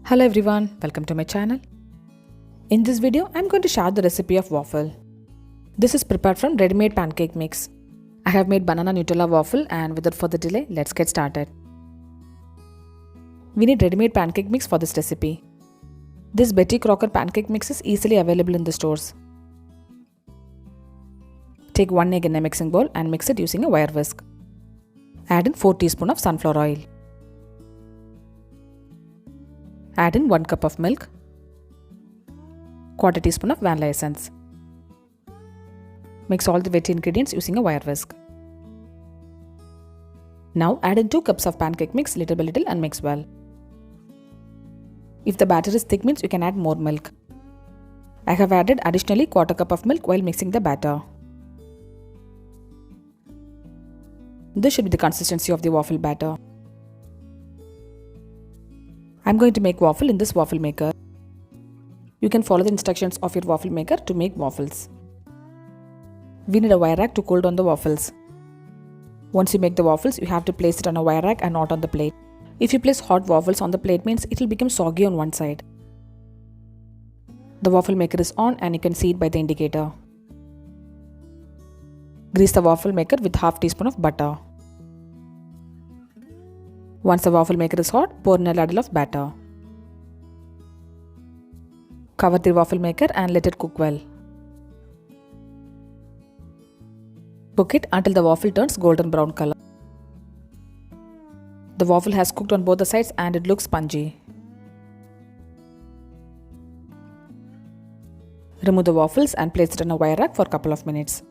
Hello everyone, welcome to my channel. In this video, I'm going to share the recipe of waffle. This is prepared from ready-made pancake mix. I have made banana Nutella waffle and without further delay, let's get started. We need ready-made pancake mix for this recipe. This Betty Crocker pancake mix is easily available in the stores. Take 1 egg in a mixing bowl and mix it using a wire whisk. Add in 4 teaspoons of sunflower oil. Add in 1 cup of milk, quarter teaspoon of vanilla essence. Mix all the wet ingredients using a wire whisk. Now add in 2 cups of pancake mix little by little and mix well. If the batter is thick means you can add more milk. I have added additionally quarter cup of milk while mixing the batter. This should be the consistency of the waffle batter. I'm going to make waffle in this waffle maker. You can follow the instructions of your waffle maker to make waffles. We need a wire rack to cool down the waffles. Once you make the waffles, you have to place it on a wire rack and not on the plate. If you place hot waffles on the plate means it will become soggy on one side. The waffle maker is on and you can see it by the indicator. Grease the waffle maker with half teaspoon of butter. Once the waffle maker is hot, pour in a ladle of batter. Cover the waffle maker and let it cook well. Cook it until the waffle turns golden brown color. The waffle has cooked on both the sides and it looks spongy. Remove the waffles and place it on a wire rack for a couple of minutes.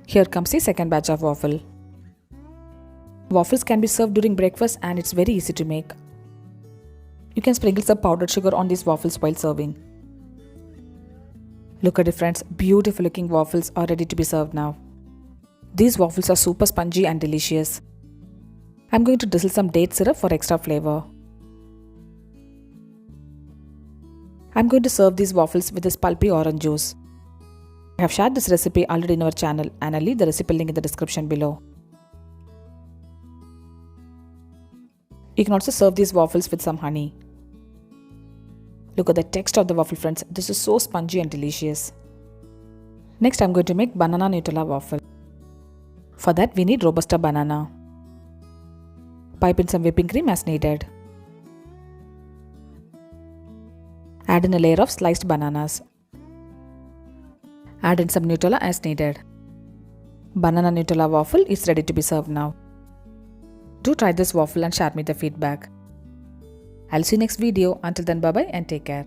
Here comes the second batch of waffle. Waffles can be served during breakfast and it's very easy to make. You can sprinkle some powdered sugar on these waffles while serving. Look at it friends, beautiful looking waffles are ready to be served now. These waffles are super spongy and delicious. I'm going to drizzle some date syrup for extra flavor. I'm going to serve these waffles with this pulpy orange juice. I have shared this recipe already in our channel and I'll leave the recipe link in the description below. You can also serve these waffles with some honey. Look at the texture of the waffle friends, this is so spongy and delicious. Next I'm going to make banana Nutella waffle. For that we need robusta banana. Pipe in some whipping cream as needed. Add in a layer of sliced bananas. Add in some Nutella as needed. Banana Nutella waffle is ready to be served now. Do try this waffle and share me the feedback. I'll see you next video. Until then, bye bye and take care.